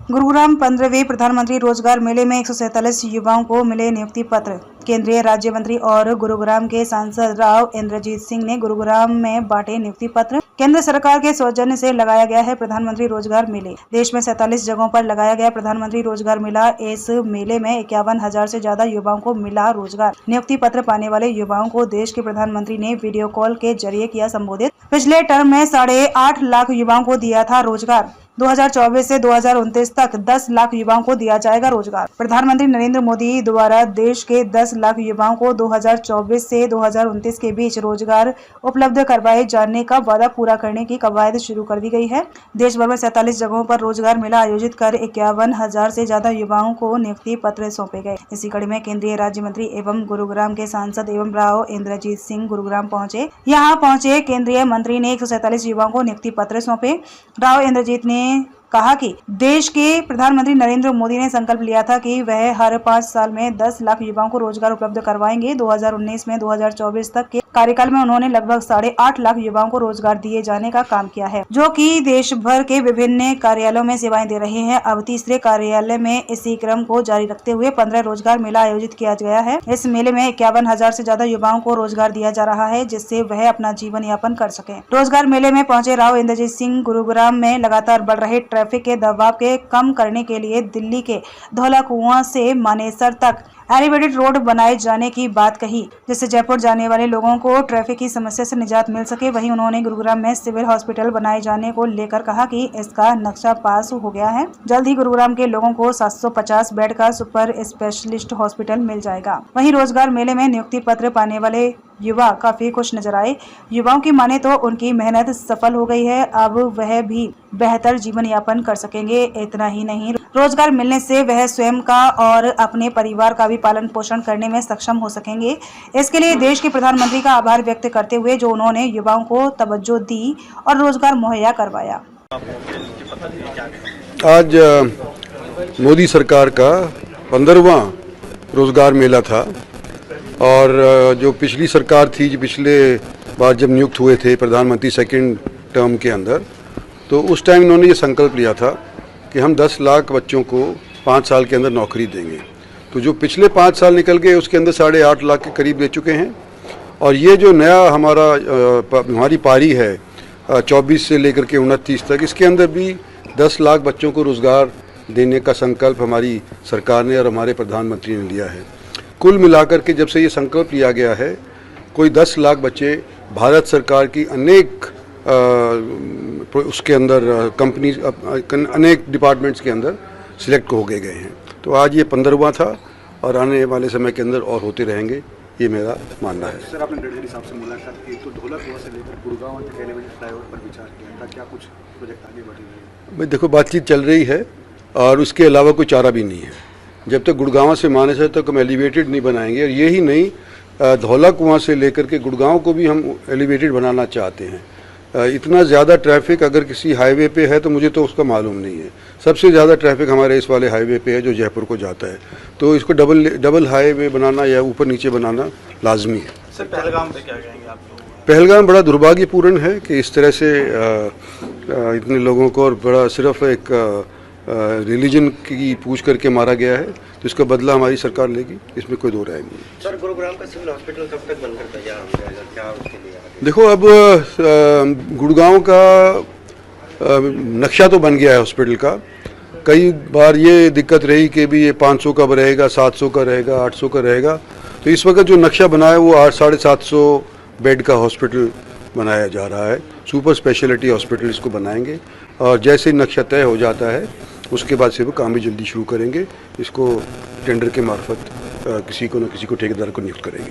गुरुग्राम 15वें प्रधानमंत्री रोजगार मेले में 147 युवाओं को मिले नियुक्ति पत्र। केंद्रीय राज्य मंत्री और गुरुग्राम के सांसद राव इंद्रजीत सिंह ने गुरुग्राम में बांटे नियुक्ति पत्र। केंद्र सरकार के सौजन्य से लगाया गया है प्रधानमंत्री रोजगार मेले। देश में 47 जगहों पर लगाया गया प्रधानमंत्री रोजगार मेला। इस मेले में 51,000 से ज्यादा युवाओं को मिला रोजगार। नियुक्ति पत्र पाने वाले युवाओं को देश के प्रधानमंत्री ने वीडियो कॉल के जरिए किया संबोधित। पिछले टर्म में 8.5 लाख युवाओं को दिया था रोजगार। 2024 से 2029 तक 10 लाख युवाओं को दिया जाएगा रोजगार। प्रधानमंत्री नरेंद्र मोदी द्वारा देश के 10 लाख युवाओं को 2024 से 2029 के बीच रोजगार उपलब्ध करवाए जाने का वादा पूरा करने की कवायद शुरू कर दी गई है। देश भर में 47 जगहों पर रोजगार मेला आयोजित कर 51,000 से ज्यादा युवाओं को नियुक्ति पत्र सौंपे गए। इसी कड़ी में केंद्रीय राज्य मंत्री एवं गुरुग्राम के सांसद एवं राव इंद्रजीत सिंह गुरुग्राम पहुंचे। यहाँ पहुंचे केंद्रीय मंत्री ने 147 युवाओं को नियुक्ति पत्र सौंपे। राव इंद्रजीत ने कहा कि देश के प्रधानमंत्री नरेंद्र मोदी ने संकल्प लिया था कि वह हर 5 साल में 10 लाख युवाओं को रोजगार उपलब्ध करवाएंगे। 2019 में 2024 तक के कार्यकाल में उन्होंने लगभग 8.5 लाख युवाओं को रोजगार दिए जाने का काम किया है, जो कि देश भर के विभिन्न कार्यालयों में सेवाएं दे रहे हैं। अब तीसरे कार्यालय में इसी क्रम को जारी रखते हुए 15 रोजगार मेला आयोजित किया गया है। इस मेले में 51,000 से ज्यादा युवाओं को रोजगार दिया जा रहा है, जिससे वह अपना जीवन यापन कर सके। रोजगार मेले में पहुंचे राव इंद्रजीत सिंह गुरुग्राम में लगातार बढ़ रहे ट्रैफिक के दबाव के कम करने के लिए दिल्ली के धौला कुआं से मानेसर तक एलिवेटेड रोड बनाए जाने की बात कही, जिससे जयपुर जाने वाले लोगों को ट्रैफिक की समस्या से निजात मिल सके। वहीं उन्होंने गुरुग्राम में सिविल हॉस्पिटल बनाए जाने को लेकर कहा कि इसका नक्शा पास हो गया है। जल्द ही गुरुग्राम के लोगों को 750 बेड का सुपर स्पेशलिस्ट हॉस्पिटल मिल जाएगा। वहीं रोजगार मेले में नियुक्ति पत्र पाने वाले युवा काफी खुश नजर आए। युवाओं की माने तो उनकी मेहनत सफल हो गई है। अब वह भी बेहतर जीवन यापन कर सकेंगे। इतना ही नहीं, रोजगार मिलने से वह स्वयं का और अपने परिवार का भी पालन पोषण करने में सक्षम हो सकेंगे। इसके लिए देश के प्रधानमंत्री का आभार व्यक्त करते हुए जो उन्होंने युवाओं को तवज्जो दी और रोजगार मुहैया करवाया। आज मोदी सरकार का 15वां रोजगार मेला था और जो पिछली सरकार थी, जो पिछले बार जब नियुक्त हुए थे प्रधानमंत्री सेकंड टर्म के अंदर, तो उस टाइम इन्होंने ये संकल्प लिया था कि हम 10 लाख बच्चों को 5 साल के अंदर नौकरी देंगे। तो जो पिछले 5 साल निकल गए उसके अंदर 8.5 लाख के करीब दे चुके हैं। और ये जो नया हमारी पारी है 24 से लेकर के 29 तक, इसके अंदर भी 10 लाख बच्चों को रोज़गार देने का संकल्प हमारी सरकार ने और हमारे प्रधानमंत्री ने लिया है। कुल मिलाकर के जब से ये संकल्प लिया गया है, कोई 10 लाख बच्चे भारत सरकार की अनेक उसके अंदर कंपनीज, अनेक डिपार्टमेंट्स के अंदर सिलेक्ट हो गए हैं। तो आज ये 15वां था और आने वाले समय के अंदर और होते रहेंगे, ये मेरा मानना है। सर, आपने गडकरी साहब से मुलाकात की तो धौला कुआं से लेकर गुड़गांव तक एलिवेटेड फ्लाईओवर पर विचार किया था, क्या कुछ प्रोजेक्ट आगे बढ़े हैं? भाई देखो, बातचीत चल रही है और उसके अलावा कोई चारा भी नहीं है। जब तक गुड़गांव से मानेसर तक हम एलिवेटेड नहीं बनाएंगे, और ये ही नहीं, धौला कुआं से लेकर के गुड़गांव को भी हम एलिवेटेड बनाना चाहते हैं। इतना ज़्यादा ट्रैफिक अगर किसी हाईवे पे है तो मुझे तो उसका मालूम नहीं है। सबसे ज़्यादा ट्रैफिक हमारे इस वाले हाईवे पे है जो जयपुर को जाता है, तो इसको डबल हाईवे बनाना या ऊपर नीचे बनाना लाजमी है। सर, पहलगाम पे क्या कहेंगे आप लोग? पहलगाम बड़ा दुर्भाग्यपूर्ण है कि इस तरह से इतने लोगों को और बड़ा सिर्फ एक रिलीजन की पूछ करके मारा गया है, तो इसका बदला हमारी सरकार लेगी, इसमें कोई दो राय नहीं है। सर, गुरुग्राम का सिविल हॉस्पिटल कब तक बनकर तैयार हो जाएगा, क्या उसके लिए? देखो, अब गुड़गांव का नक्शा तो बन गया है हॉस्पिटल का। कई बार ये दिक्कत रही कि भी ये 500 का रहेगा, 700 का रहेगा, 800 का रहेगा। तो इस वक्त जो नक्शा बना है वो 750 बेड का हॉस्पिटल बनाया जा रहा है। सुपर स्पेशलिटी हॉस्पिटल इसको बनाएंगे और जैसे ही नक्शा तय हो जाता है उसके बाद से वो काम भी जल्दी शुरू करेंगे। इसको टेंडर के मार्फत किसी को न किसी को ठेकेदार को नियुक्त करेंगे।